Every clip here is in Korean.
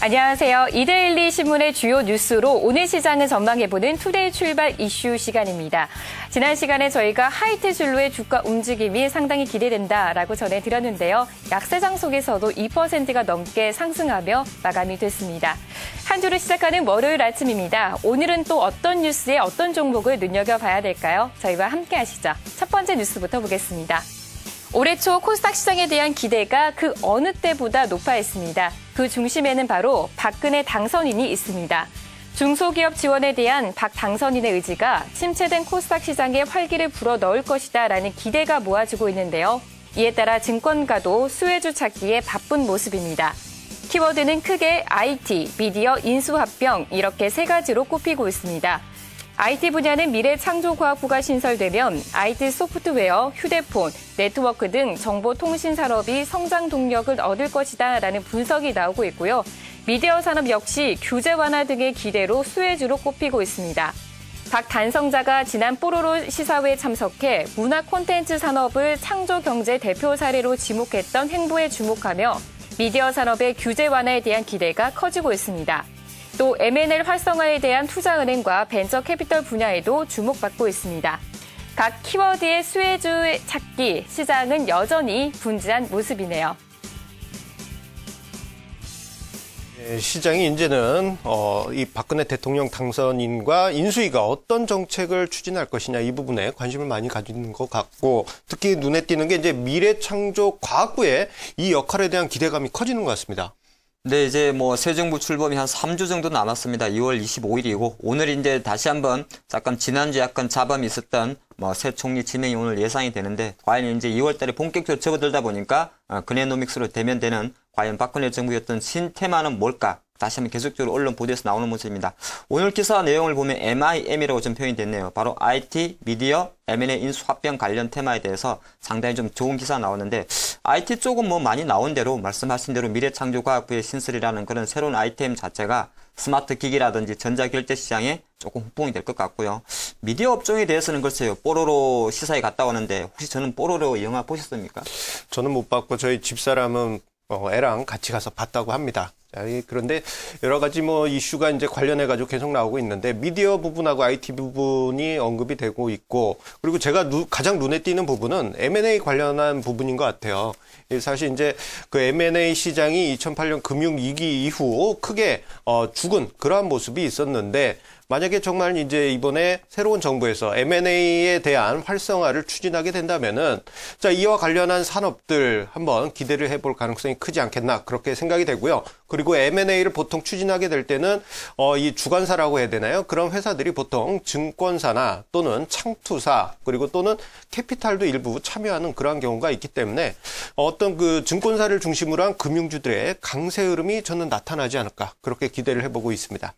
안녕하세요. 이데일리 신문의 주요 뉴스로 오늘 시장을 전망해보는 투데이 출발 이슈 시간입니다. 지난 시간에 저희가 하이테줄로의 주가 움직임이 상당히 기대된다라고 전해드렸는데요. 약세장 속에서도 2%가 넘게 상승하며 마감이 됐습니다. 한 주를 시작하는 월요일 아침입니다. 오늘은 또 어떤 뉴스에 어떤 종목을 눈여겨봐야 될까요? 저희와 함께 하시죠. 첫 번째 뉴스부터 보겠습니다. 올해 초 코스닥 시장에 대한 기대가 그 어느 때보다 높아 있습니다. 그 중심에는 바로 박근혜 당선인이 있습니다. 중소기업 지원에 대한 박 당선인의 의지가 침체된 코스닥 시장에 활기를 불어넣을 것이다라는 기대가 모아지고 있는데요. 이에 따라 증권가도 수혜주 찾기에 바쁜 모습입니다. 키워드는 크게 IT, 미디어, 인수합병 이렇게 세 가지로 꼽히고 있습니다. IT 분야는 미래창조과학부가 신설되면 IT 소프트웨어, 휴대폰, 네트워크 등 정보통신 산업이 성장 동력을 얻을 것이다라는 분석이 나오고 있고요. 미디어 산업 역시 규제 완화 등의 기대로 수혜주로 꼽히고 있습니다. 박 당선자가 지난 뽀로로 시사회에 참석해 문화 콘텐츠 산업을 창조경제 대표 사례로 지목했던 행보에 주목하며 미디어 산업의 규제 완화에 대한 기대가 커지고 있습니다. 또 M&A 활성화에 대한 투자은행과 벤처 캐피털 분야에도 주목받고 있습니다. 각 키워드의 수혜주 찾기, 시장은 여전히 분주한 모습이네요. 시장이 이제는 이 박근혜 대통령 당선인과 인수위가 어떤 정책을 추진할 것이냐 이 부분에 관심을 많이 가지는 것 같고, 특히 눈에 띄는 게 이제 미래창조과학부의 이 역할에 대한 기대감이 커지는 것 같습니다. 네, 이제 새 정부 출범이 한 3주 정도 남았습니다. 2월 25일이고, 오늘 이제 다시 한번 잠깐 지난주에 약간 잡음이 있었던 새 총리 지명이 오늘 예상이 되는데, 과연 이제 2월 달에 본격적으로 접어들다 보니까 그네노믹스로 대면되는 과연 박근혜 정부였던 신테마는 뭘까? 다시 한번 계속적으로 언론 보도에서 나오는 모습입니다. 오늘 기사 내용을 보면 MIM이라고 좀 표현이 됐네요. 바로 IT, 미디어, M&A 인수 합병 관련 테마에 대해서 상당히 좀 좋은 기사 나오는데, IT 쪽은 많이 나온 대로 말씀하신 대로 미래창조과학부의 신설이라는 그런 새로운 아이템 자체가 스마트 기기라든지 전자결제 시장에 조금 후폭이 될 것 같고요. 미디어 업종에 대해서는 글쎄요. 뽀로로 시사에 갔다 오는데 혹시 저는 뽀로로 영화 보셨습니까? 저는 못 봤고 저희 집사람은 애랑 같이 가서 봤다고 합니다. 그런데 여러 가지 이슈가 이제 관련해가지고 계속 나오고 있는데, 미디어 부분하고 IT 부분이 언급이 되고 있고, 그리고 제가 가장 눈에 띄는 부분은 M&A 관련한 부분인 것 같아요. 사실 이제 그 M&A 시장이 2008년 금융위기 이후 크게 죽은 그러한 모습이 있었는데, 만약에 정말 이제 이번에 새로운 정부에서 M&A에 대한 활성화를 추진하게 된다면은, 자, 이와 관련한 산업들 한번 기대를 해볼 가능성이 크지 않겠나, 그렇게 생각이 되고요. 그리고 M&A를 보통 추진하게 될 때는, 이 주관사라고 해야 되나요? 그런 회사들이 보통 증권사나 또는 창투사, 그리고 또는 캐피탈도 일부 참여하는 그러한 경우가 있기 때문에, 어떤 그 증권사를 중심으로 한 금융주들의 강세 흐름이 저는 나타나지 않을까, 그렇게 기대를 해보고 있습니다.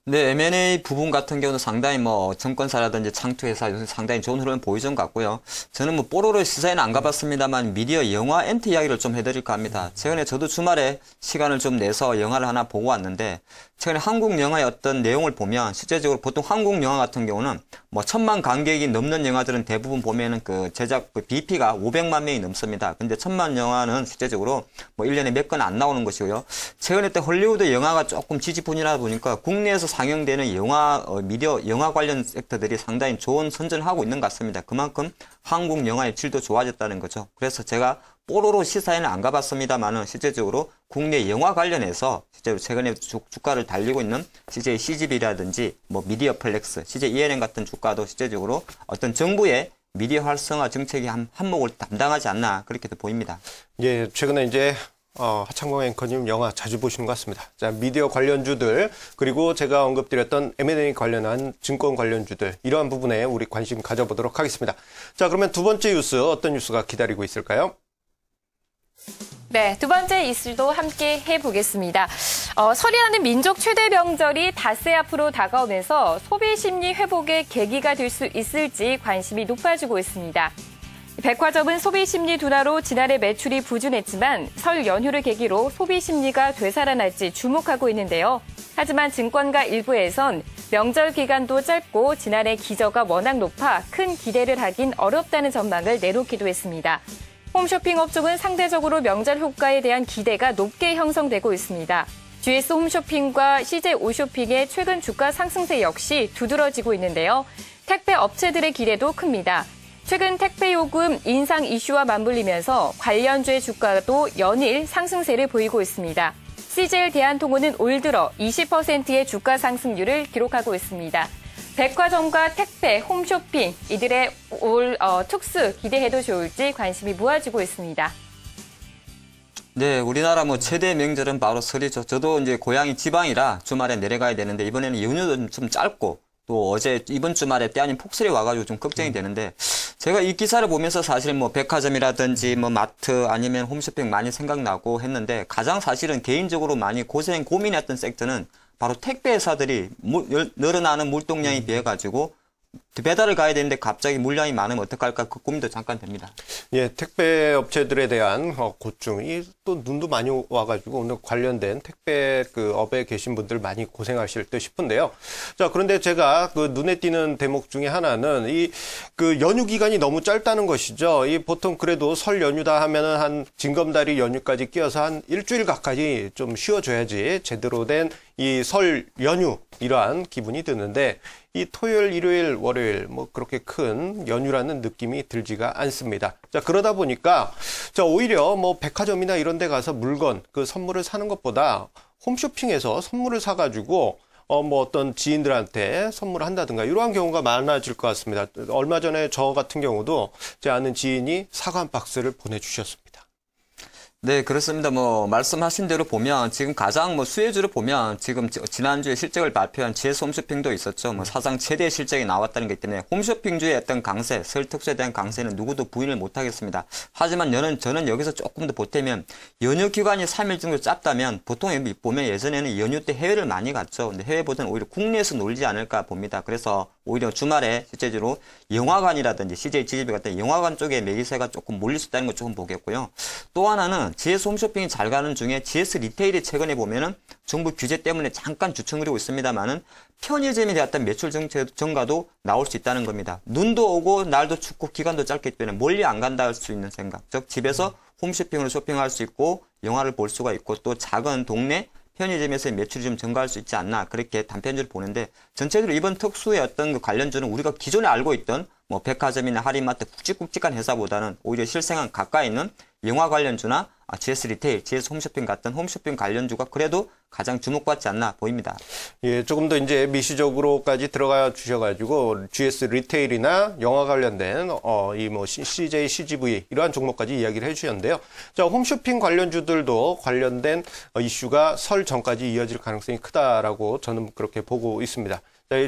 네, M&A 부분 같은 경우는 상당히 증권사라든지 창투회사 요새 상당히 좋은 흐름을 보이는 것 같고요. 저는 뽀로로 시사에는 안 가봤습니다만 미디어 영화 엔트 이야기를 좀 해드릴까 합니다. 최근에 저도 주말에 시간을 좀 내서 영화를 하나 보고 왔는데, 최근에 한국 영화의 어떤 내용을 보면 실제적으로 보통 한국 영화 같은 경우는 1000만 관객이 넘는 영화들은 대부분 보면은 그 제작 BP가 500만 명이 넘습니다. 근데 1000만 영화는 실제적으로 1년에 몇 건 안 나오는 것이고요. 최근에 때 헐리우드 영화가 조금 지지분이라 보니까 국내에서 상영되는 영화, 미디어 영화 관련 섹터들이 상당히 좋은 선전을 하고 있는 것 같습니다. 그만큼 한국 영화의 질도 좋아졌다는 거죠. 그래서 제가 뽀로로 시사에는 안 가봤습니다만은 실제적으로 국내 영화 관련해서 실제로 최근에 주가를 달리고 있는 CJ CGV라든지 미디어 플렉스, CJ ENM 같은 주가도 실제적으로 어떤 정부의 미디어 활성화 정책이 한몫을 담당하지 않나 그렇게도 보입니다. 예, 최근에 이제 하창봉 앵커님 영화 자주 보시는 것 같습니다. 자, 미디어 관련주들, 그리고 제가 언급드렸던 M&A 관련한 증권 관련주들, 이러한 부분에 우리 관심 가져보도록 하겠습니다. 자, 그러면 두 번째 뉴스, 어떤 뉴스가 기다리고 있을까요? 네, 두 번째 이슈도 함께 해보겠습니다. 설이라는 민족 최대 명절이 닷새 앞으로 다가오면서 소비 심리 회복의 계기가 될 수 있을지 관심이 높아지고 있습니다. 백화점은 소비 심리 둔화로 지난해 매출이 부진했지만 설 연휴를 계기로 소비 심리가 되살아날지 주목하고 있는데요. 하지만 증권가 일부에선 명절 기간도 짧고 지난해 기저가 워낙 높아 큰 기대를 하긴 어렵다는 전망을 내놓기도 했습니다. 홈쇼핑 업종은 상대적으로 명절 효과에 대한 기대가 높게 형성되고 있습니다. GS 홈쇼핑과 CJ 오쇼핑의 최근 주가 상승세 역시 두드러지고 있는데요. 택배 업체들의 기대도 큽니다. 최근 택배 요금 인상 이슈와 맞물리면서 관련주의 주가도 연일 상승세를 보이고 있습니다. CJ 대한통운은 올 들어 20%의 주가 상승률을 기록하고 있습니다. 백화점과 택배, 홈쇼핑 이들의 올 특수 기대해도 좋을지 관심이 모아지고 있습니다. 네, 우리나라 최대 명절은 바로 설이죠. 저도 이제 고향이 지방이라 주말에 내려가야 되는데 이번에는 연휴도 좀 짧고 또 어제 이번 주말에 때 아닌 폭설이 와가지고 좀 걱정이 되는데 제가 이 기사를 보면서 사실 백화점이라든지 마트 아니면 홈쇼핑 많이 생각나고 했는데 가장 사실은 개인적으로 많이 고민했던 섹터는 바로 택배 회사들이 늘어나는 물동량에 비해 가지고 배달을 가야 되는데 갑자기 물량이 많으면 어떡할까 그 고민도 잠깐 됩니다. 예, 택배 업체들에 대한 고충이 또 눈도 많이 와가지고 오늘 관련된 택배 그 업에 계신 분들 많이 고생하실 듯 싶은데요. 자, 그런데 제가 그 눈에 띄는 대목 중에 하나는 이 그 연휴 기간이 너무 짧다는 것이죠. 이 보통 그래도 설 연휴다 하면은 한 징검다리 연휴까지 끼어서 한 일주일 가까이 좀 쉬어줘야지 제대로 된 이 설 연휴 이러한 기분이 드는데 이 토요일, 일요일, 월요일 그렇게 큰 연휴라는 느낌이 들지가 않습니다. 자, 그러다 보니까 자, 오히려 백화점이나 이런 데 가서 물건 그 선물을 사는 것보다 홈쇼핑에서 선물을 사가지고 어떤 지인들한테 선물을 한다든가 이러한 경우가 많아질 것 같습니다. 얼마 전에 저 같은 경우도 제 아는 지인이 사과 한 박스를 보내주셨습니다. 네, 그렇습니다. 말씀하신 대로 보면 지금 가장 수혜주를 보면 지금 지난주에 실적을 발표한 GS 홈쇼핑도 있었죠. 사상 최대 실적이 나왔다는 것 때문에 홈쇼핑주의 어떤 강세, 설 특수에 대한 강세는 누구도 부인을 못하겠습니다. 하지만 저는 여기서 조금 더 보태면 연휴 기간이 3일 정도 짧다면 보통 보면 예전에는 연휴 때 해외를 많이 갔죠. 근데 해외보다는 오히려 국내에서 놀지 않을까 봅니다. 그래서 오히려 주말에 실제로 영화관이라든지 CJ GGV 같은 영화관 쪽에 매기세가 조금 몰릴 수 있다는 것 조금 보겠고요. 또 하나는 GS 홈쇼핑이 잘 가는 중에 GS 리테일이 최근에 보면은 정부 규제 때문에 잠깐 주춤거리고 있습니다만은 편의점에 대한 매출 증가도 나올 수 있다는 겁니다. 눈도 오고 날도 춥고 기간도 짧기 때문에 멀리 안 간다 할 수 있는 생각. 즉 집에서 홈쇼핑으로 쇼핑할 수 있고 영화를 볼 수가 있고 또 작은 동네 편의점에서의 매출이 좀 증가할 수 있지 않나 그렇게 단편적으로 보는데 전체적으로 이번 특수의 어떤 그 관련주는 우리가 기존에 알고 있던 백화점이나 할인마트 굵직굵직한 회사보다는 오히려 실생활 가까이 있는 영화 관련주나 GS 리테일, GS 홈쇼핑 같은 홈쇼핑 관련주가 그래도 가장 주목받지 않나 보입니다. 예, 조금 더 이제 미시적으로까지 들어가 주셔가지고 GS 리테일이나 영화 관련된 CJ, CGV 이러한 종목까지 이야기를 해주셨는데요. 자, 홈쇼핑 관련주들도 관련된 이슈가 설 전까지 이어질 가능성이 크다라고 저는 그렇게 보고 있습니다.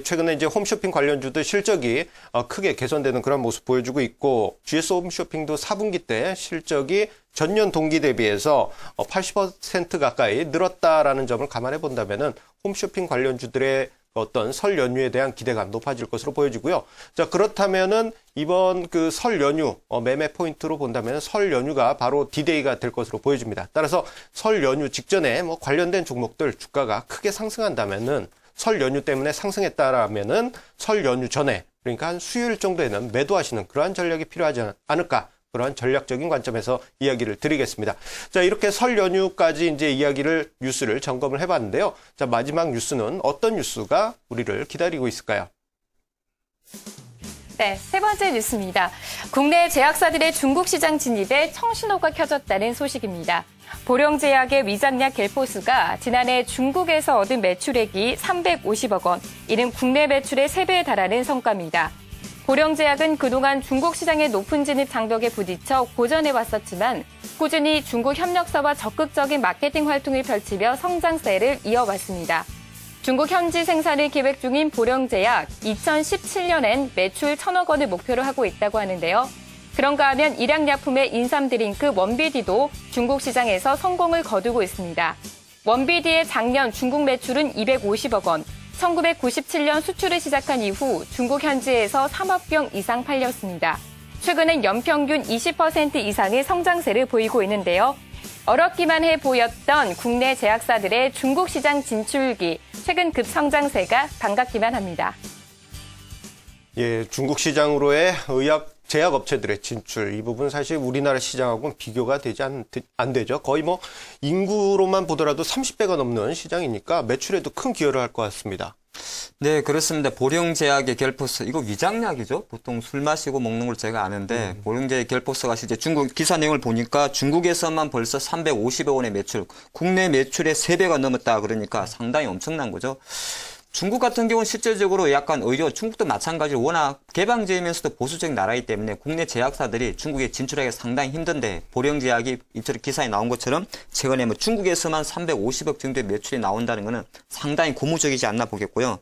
최근에 이제 홈쇼핑 관련주들 실적이 크게 개선되는 그런 모습 보여주고 있고 GS 홈쇼핑도 4분기 때 실적이 전년 동기 대비해서 80% 가까이 늘었다라는 점을 감안해 본다면은 홈쇼핑 관련주들의 어떤 설 연휴에 대한 기대감 높아질 것으로 보여지고요. 자, 그렇다면은 이번 그 설 연휴 매매 포인트로 본다면 설 연휴가 바로 D-Day가 될 것으로 보여집니다. 따라서 설 연휴 직전에 관련된 종목들 주가가 크게 상승한다면은 설 연휴 때문에 상승했다라면은 설 연휴 전에 그러니까 한 수요일 정도에는 매도하시는 그러한 전략이 필요하지 않을까 그러한 전략적인 관점에서 이야기를 드리겠습니다. 자, 이렇게 설 연휴까지 이제 뉴스를 점검을 해봤는데요. 자, 마지막 뉴스는 어떤 뉴스가 우리를 기다리고 있을까요? 네, 세 번째 뉴스입니다. 국내 제약사들의 중국 시장 진입에 청신호가 켜졌다는 소식입니다. 보령제약의 위장약 겔포스가 지난해 중국에서 얻은 매출액이 350억 원, 이는 국내 매출의 3배에 달하는 성과입니다. 보령제약은 그동안 중국 시장의 높은 진입 장벽에 부딪혀 고전해왔었지만 꾸준히 중국 협력사와 적극적인 마케팅 활동을 펼치며 성장세를 이어왔습니다. 중국 현지 생산을 계획 중인 보령제약, 2017년엔 매출 1,000억 원을 목표로 하고 있다고 하는데요. 그런가 하면 일양약품의 인삼 드링크 원비디도 중국 시장에서 성공을 거두고 있습니다. 원비디의 작년 중국 매출은 250억 원, 1997년 수출을 시작한 이후 중국 현지에서 3억 병 이상 팔렸습니다. 최근엔 연평균 20% 이상의 성장세를 보이고 있는데요. 어렵기만 해 보였던 국내 제약사들의 중국 시장 진출기, 최근 급성장세가 반갑기만 합니다. 예, 중국 시장으로의 의약 제약업체들의 진출, 이 부분 사실 우리나라 시장하고는 비교가 되지 안 되죠. 거의 뭐 인구로만 보더라도 30배가 넘는 시장이니까 매출에도 큰 기여를 할 것 같습니다. 네, 그렇습니다. 보령제약의 겔포스, 이거 위장약이죠. 보통 술 마시고 먹는 걸 제가 아는데 보령제약 겔포스가 실제 중국 기사 내용을 보니까 중국에서만 벌써 350억 원의 매출, 국내 매출의 3배가 넘었다 그러니까 상당히 엄청난 거죠. 중국 같은 경우는 실질적으로 약간 오히려 중국도 마찬가지로 워낙 개방적이면서도 보수적인 나라이기 때문에 국내 제약사들이 중국에 진출하기가 상당히 힘든데 보령제약이 이처럼 기사에 나온 것처럼 최근에 뭐 중국에서만 350억 정도의 매출이 나온다는 것은 상당히 고무적이지 않나 보겠고요.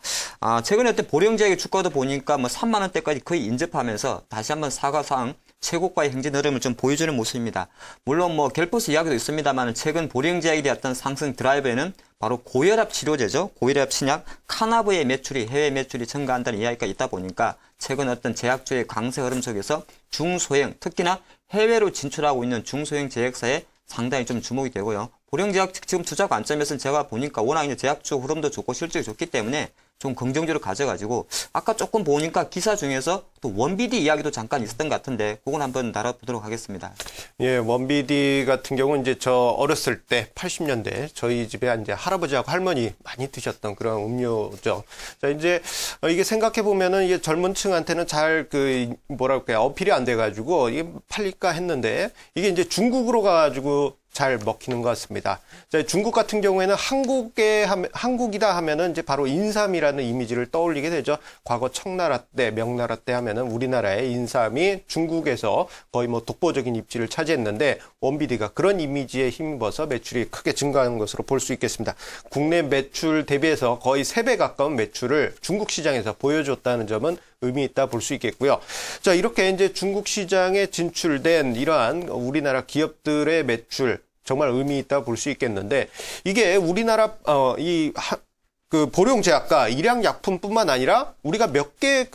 최근에 어떤 보령제약의 주가도 보니까 뭐 3만 원대까지 거의 인접하면서 다시 한번 사과상 최고가의 행진 흐름을 좀 보여주는 모습입니다. 물론 뭐 겔포스 이야기도 있습니다만 최근 보령제약이 되었던 상승 드라이버에는 바로 고혈압 치료제죠. 고혈압 신약 카나브의 매출이 해외 매출이 증가한다는 이야기가 있다 보니까 최근 어떤 제약주의 강세 흐름 속에서 중소형 특히나 해외로 진출하고 있는 중소형 제약사에 상당히 좀 주목이 되고요. 보령제약 지금 투자 관점에서는 제가 보니까 워낙 이제 제약주 흐름도 좋고 실적이 좋기 때문에 좀 긍정적으로 가져가지고 아까 조금 보니까 기사 중에서 또 원비디 이야기도 잠깐 있었던 것 같은데 그건 한번 다뤄보도록 하겠습니다. 예, 원비디 같은 경우는 이제 저 어렸을 때 80년대 저희 집에 이제 할아버지하고 할머니 많이 드셨던 그런 음료죠. 자, 이제 이게 생각해 보면은 이게 젊은 층한테는 잘 뭐랄까요, 어필이 안 돼 가지고 이게 팔릴까 했는데 이게 이제 중국으로 가가지고 잘 먹히는 것 같습니다. 자, 중국 같은 경우에는 한국이다 하면은 이제 바로 인삼이라는 이미지를 떠올리게 되죠. 과거 청나라 때, 명나라 때 하면은 우리나라의 인삼이 중국에서 거의 뭐 독보적인 입지를 차지했는데 원비디가 그런 이미지에 힘입어서 매출이 크게 증가하는 것으로 볼 수 있겠습니다. 국내 매출 대비해서 거의 3배 가까운 매출을 중국 시장에서 보여줬다는 점은 의미 있다 볼 수 있겠고요. 자, 이렇게 이제 중국 시장에 진출된 이러한 우리나라 기업들의 매출 정말 의미 있다 볼 수 있겠는데 이게 우리나라 보령제약과 일양약품뿐만 아니라 우리가 몇 개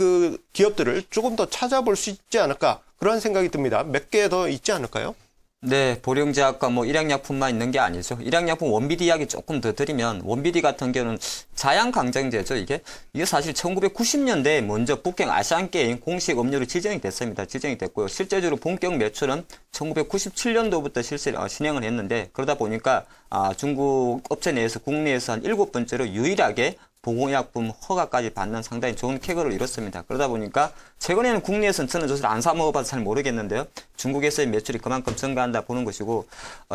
기업들을 조금 더 찾아볼 수 있지 않을까 그런 생각이 듭니다. 몇 개 더 있지 않을까요? 네, 보령제약과 뭐 일양약품만 있는 게 아니죠. 일양약품 원비디 이야기 조금 더 드리면 원비디 같은 경우는 자양강장제죠. 이게 사실 1990년대에 먼저 북경 아시안게임 공식 음료로 지정이 됐습니다. 지정이 됐고요. 실제적으로 본격 매출은 1997년도부터 실행을 했는데 그러다 보니까 중국 업체 내에서 국내에서 한 7번째로 유일하게 보건의약품 허가까지 받는 상당히 좋은 쾌거를 이뤘습니다. 그러다 보니까 최근에는 국내에서는 저는 저를 안 사 먹어봐서 잘 모르겠는데요. 중국에서의 매출이 그만큼 증가한다 보는 것이고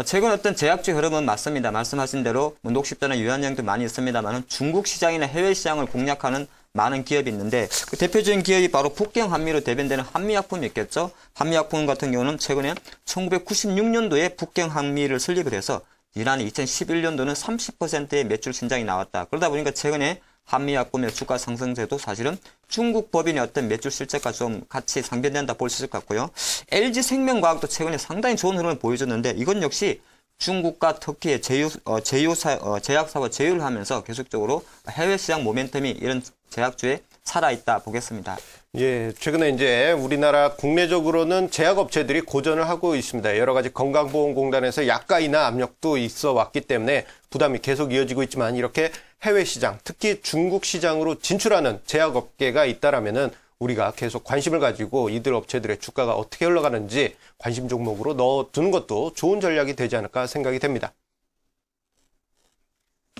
최근 어떤 제약주의 흐름은 맞습니다. 말씀하신 대로 뭐 녹십자나 유한양도 많이 있습니다만 중국 시장이나 해외 시장을 공략하는 많은 기업이 있는데 그 대표적인 기업이 바로 북경 한미로 대변되는 한미약품이 있겠죠. 한미약품 같은 경우는 최근에 1996년도에 북경 한미를 설립을 해서 지난 2011년도는 30%의 매출 신장이 나왔다. 그러다 보니까 최근에 한미약품의 주가 상승세도 사실은 중국 법인의 어떤 매출 실적과 좀 같이 상반된다 볼 수 있을 것 같고요. LG생명과학도 최근에 상당히 좋은 흐름을 보여줬는데 이건 역시 중국과 터키의 제약사와 제휴를 하면서 계속적으로 해외 시장 모멘텀이 이런 제약주에 살아있다 보겠습니다. 예, 최근에 이제 우리나라 국내적으로는 제약업체들이 고전을 하고 있습니다. 여러 가지 건강보험공단에서 약가이나 압력도 있어 왔기 때문에 부담이 계속 이어지고 있지만 이렇게 해외 시장, 특히 중국 시장으로 진출하는 제약업계가 있다라면은 우리가 계속 관심을 가지고 이들 업체들의 주가가 어떻게 흘러가는지 관심 종목으로 넣어두는 것도 좋은 전략이 되지 않을까 생각이 됩니다.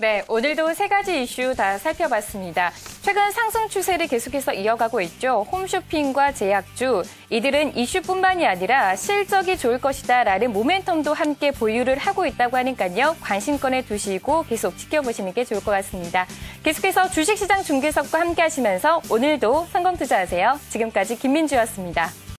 네, 오늘도 3가지 이슈 다 살펴봤습니다. 최근 상승 추세를 계속해서 이어가고 있죠. 홈쇼핑과 제약주, 이들은 이슈뿐만이 아니라 실적이 좋을 것이다라는 모멘텀도 함께 보유를 하고 있다고 하니까요. 관심권에 두시고 계속 지켜보시는 게 좋을 것 같습니다. 계속해서 주식시장 중계석과 함께 하시면서 오늘도 성공투자하세요. 지금까지 김민주였습니다.